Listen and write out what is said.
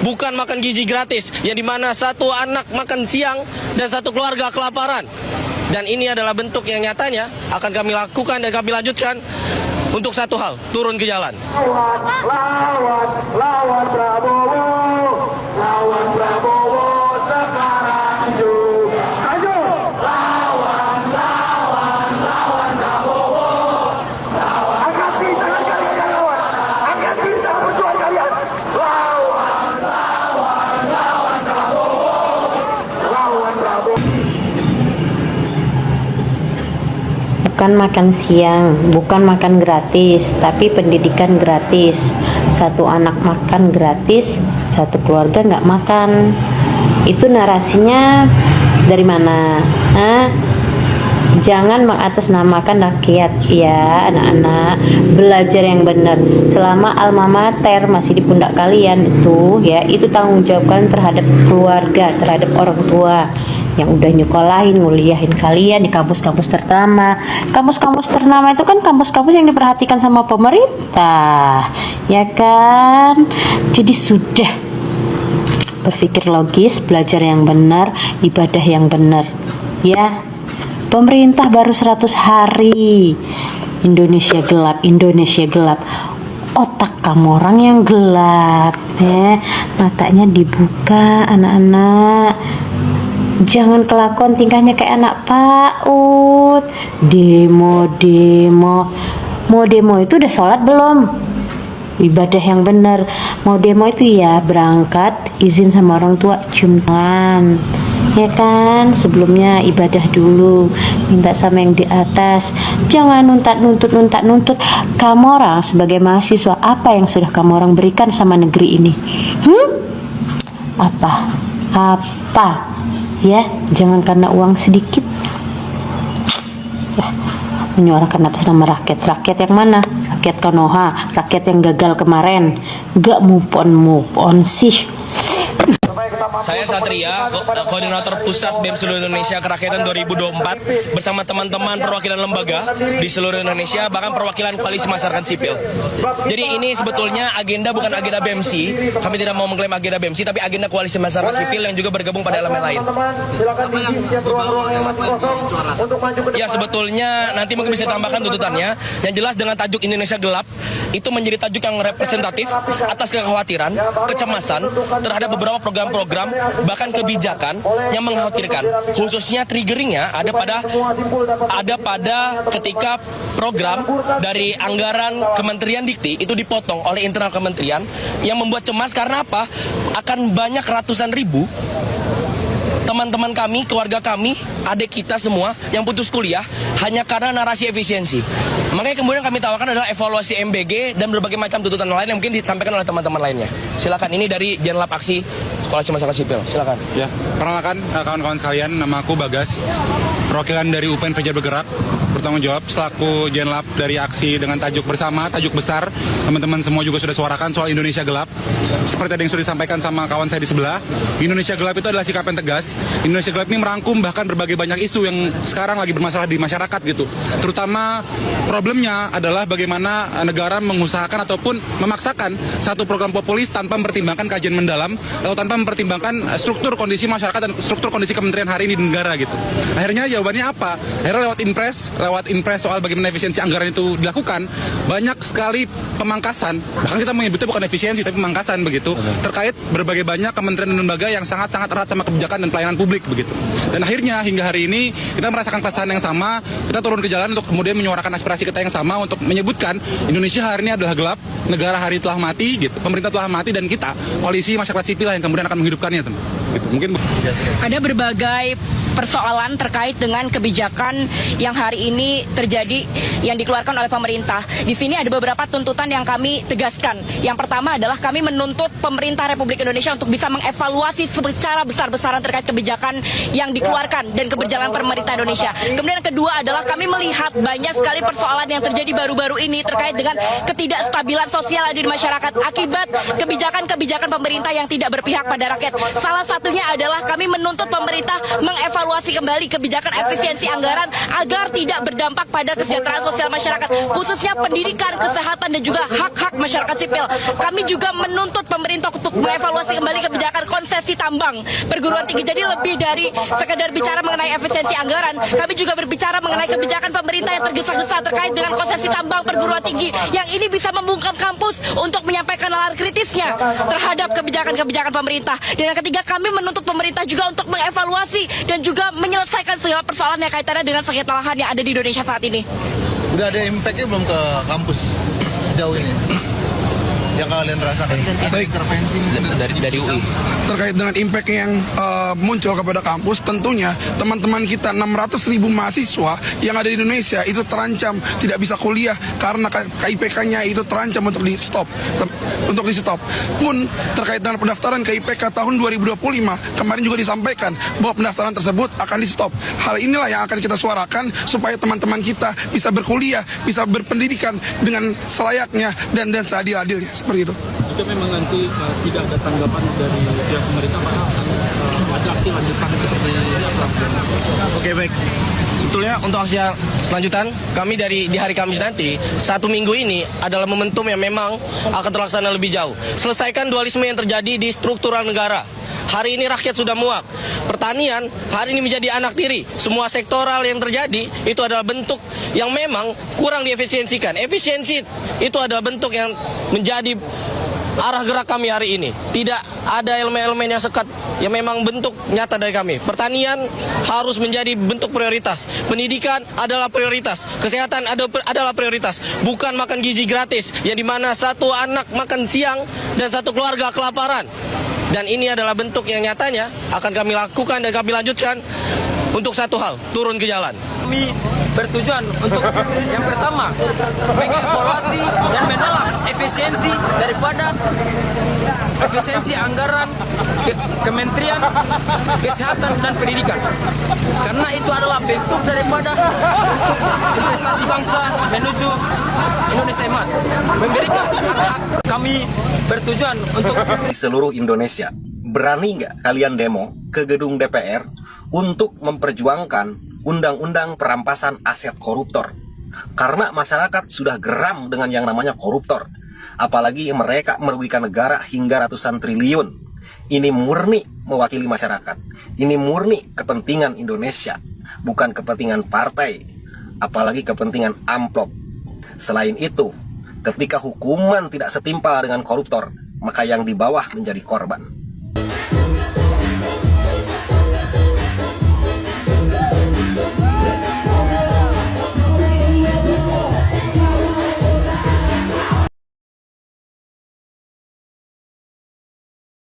Bukan makan gizi gratis, yang dimana satu anak makan siang dan satu keluarga kelaparan. Dan ini adalah bentuk yang nyatanya akan kami lakukan dan kami lanjutkan untuk satu hal, turun ke jalan. Lawan Prabowo sekarang hidup. Ayo. Lawan Prabowo. Angkat tangan kalian yang lawan. Angkat tangan berjuang kalian. Lawan Prabowo. Lawan Prabowo. Bukan makan siang, bukan makan gratis, tapi pendidikan gratis. Satu anak makan gratis, satu keluarga nggak makan. Itu narasinya dari mana? Jangan mengatasnamakan rakyat ya anak-anak. Belajar yang benar. Selama alma mater masih di pundak kalian itu tanggung jawab kalian terhadap keluarga, terhadap orang tua yang udah nyekolahin, nguliahin kalian di kampus-kampus ternama. Kampus-kampus ternama itu kan kampus-kampus yang diperhatikan sama pemerintah, ya kan? Jadi sudah berpikir logis, belajar yang benar, ibadah yang benar, ya. Pemerintah baru 100 hari. Indonesia gelap, Indonesia gelap. Otak kamu orang yang gelap, ya. Matanya dibuka, anak-anak. Jangan kelakuan tingkahnya kayak anak PAUD. Demo. Mau demo itu udah sholat belum? Ibadah yang benar. Mau demo itu ya berangkat, izin sama orang tua, cium tangan, ya kan? Sebelumnya ibadah dulu, minta sama yang di atas. Jangan nuntut. Kamu orang sebagai mahasiswa, apa yang sudah kamu orang berikan sama negeri ini? Apa? Ya, jangan karena uang sedikit menyuarakan atas nama rakyat yang mana? Rakyat Konoha, rakyat yang gagal kemarin, gak move on sih. Saya Satria, Koordinator Pusat BEM seluruh Indonesia Kerakyatan 2024 bersama teman-teman perwakilan lembaga di seluruh Indonesia, bahkan perwakilan koalisi masyarakat sipil. Jadi ini sebetulnya agenda bukan agenda BEMC, kami tidak mau mengklaim agenda BEMC, tapi agenda koalisi masyarakat sipil yang juga bergabung pada elemen lain. Ya sebetulnya nanti mungkin bisa ditambahkan tuntutannya, yang jelas dengan tajuk Indonesia Gelap, itu menjadi tajuk yang representatif atas kekhawatiran, kecemasan terhadap beberapa program-program bahkan kebijakan yang mengkhawatirkan, khususnya triggeringnya ada pada ketika program dari anggaran Kementerian Dikti itu dipotong oleh internal kementerian, yang membuat cemas karena apa? Akan banyak ratusan ribu teman-teman kami, keluarga kami, adik kita semua yang putus kuliah hanya karena narasi efisiensi. Makanya kemudian kami tawarkan adalah evaluasi MBG dan berbagai macam tuntutan lain yang mungkin disampaikan oleh teman-teman lainnya. Silakan, ini dari Jenlab Aksi Koalisi Masyarakat Sipil. Silakan. Ya, perkenalkan kawan-kawan sekalian, nama aku Bagas, perwakilan dari UPN Fajar Bergerak, bertanggung jawab selaku Jenlab dari aksi dengan tajuk bersama, tajuk besar. Teman-teman semua juga sudah suarakan soal Indonesia Gelap. Seperti tadi yang sudah disampaikan sama kawan saya di sebelah, Indonesia Gelap itu adalah sikap yang tegas. Indonesia Gelap ini merangkum bahkan berbagai banyak isu yang sekarang lagi bermasalah di masyarakat gitu. Terutama problemnya adalah bagaimana negara mengusahakan ataupun memaksakan satu program populis tanpa mempertimbangkan kajian mendalam atau tanpa mempertimbangkan struktur kondisi masyarakat dan struktur kondisi kementerian hari ini di negara gitu. Akhirnya jawabannya apa? Akhirnya lewat impres soal bagaimana efisiensi anggaran itu dilakukan, banyak sekali pemangkasan, bahkan kita menyebutnya bukan efisiensi tapi pemangkasan begitu, terkait berbagai banyak kementerian dan lembaga yang sangat-sangat erat sama kebijakan dan pelayanan publik begitu. Dan akhirnya hingga hari ini kita merasakan kesan yang sama, kita turun ke jalan untuk kemudian menyuarakan aspirasi kita yang sama untuk menyebutkan Indonesia hari ini adalah gelap, negara hari telah mati gitu, pemerintah telah mati, dan kita koalisi masyarakat sipil yang kemudian akan menghidupkannya gitu. Mungkin ada berbagai persoalan terkait dengan kebijakan yang hari ini terjadi yang dikeluarkan oleh pemerintah. Di sini ada beberapa tuntutan yang kami tegaskan. Yang pertama adalah kami menuntut pemerintah Republik Indonesia untuk bisa mengevaluasi secara besar-besaran terkait kebijakan yang dikeluarkan dan keberjalanan pemerintah Indonesia. Kemudian yang kedua adalah kami melihat banyak sekali persoalan yang terjadi baru-baru ini terkait dengan ketidakstabilan sosial di masyarakat akibat kebijakan-kebijakan pemerintah yang tidak berpihak pada rakyat. Salah satunya adalah kami menuntut pemerintah mengevaluasi mengevaluasi kembali kebijakan efisiensi anggaran agar tidak berdampak pada kesejahteraan sosial masyarakat, khususnya pendidikan, kesehatan, dan juga hak-hak masyarakat sipil. Kami juga menuntut pemerintah untuk mengevaluasi kembali kebijakan konsesi tambang perguruan tinggi. Jadi lebih dari sekedar bicara mengenai efisiensi anggaran, kami juga berbicara mengenai kebijakan pemerintah yang tergesa-gesa terkait dengan konsesi tambang perguruan tinggi, yang ini bisa membungkam kampus untuk menyampaikan nalar kritisnya terhadap kebijakan-kebijakan pemerintah. Dan yang ketiga, kami menuntut pemerintah juga untuk mengevaluasi dan juga menyelesaikan segala persoalan yang kaitannya dengan sengketa lahan yang ada di Indonesia saat ini. Udah ada impact-nya belum ke kampus sejauh ini? Yang kalian rasakan? Ada intervensi dari UI. Terkait dengan impact yang muncul kepada kampus, tentunya teman-teman kita 600.000 mahasiswa yang ada di Indonesia itu terancam tidak bisa kuliah karena KIPK-nya itu terancam untuk di stop. Pun terkait dengan pendaftaran KIPK tahun 2025 kemarin juga disampaikan bahwa pendaftaran tersebut akan di stop. Hal inilah yang akan kita suarakan supaya teman-teman kita bisa berkuliah, bisa berpendidikan dengan selayaknya dan seadil-adilnya. Seperti itu. Jika memang nanti tidak ada tanggapan dari pihak pemerintah, maka ada aksi lanjutan seperti ini. Oke, baik. Sebetulnya untuk aksi selanjutan kami di hari Kamis nanti, 1 minggu ini adalah momentum yang memang akan terlaksana lebih jauh. Selesaikan dualisme yang terjadi di struktural negara. Hari ini rakyat sudah muak. Pertanian hari ini menjadi anak tiri. Semua sektoral yang terjadi itu adalah bentuk yang memang kurang diefisiensikan. Efisiensi itu adalah bentuk yang menjadi arah gerak kami hari ini. Tidak ada elemen-elemen yang sekat yang memang bentuk nyata dari kami. Pertanian harus menjadi bentuk prioritas. Pendidikan adalah prioritas. Kesehatan adalah prioritas. Bukan makan gizi gratis yang dimana satu anak makan siang dan satu keluarga kelaparan. Dan ini adalah bentuk yang nyatanya akan kami lakukan dan kami lanjutkan untuk satu hal, turun ke jalan. Kami bertujuan untuk yang pertama mengevaluasi dan menolak efisiensi daripada efisiensi anggaran Kementerian Kesehatan dan Pendidikan, karena itu adalah bentuk daripada investasi bangsa menuju Indonesia Emas, memberikan hak-hak. Kami bertujuan untuk di seluruh Indonesia. Berani nggak kalian demo ke gedung DPR untuk memperjuangkan undang-undang perampasan aset koruptor? Karena masyarakat sudah geram dengan yang namanya koruptor. Apalagi mereka merugikan negara hingga ratusan triliun. Ini murni mewakili masyarakat. Ini murni kepentingan Indonesia, bukan kepentingan partai, apalagi kepentingan amplop. Selain itu, ketika hukuman tidak setimpal dengan koruptor, maka yang di bawah menjadi korban.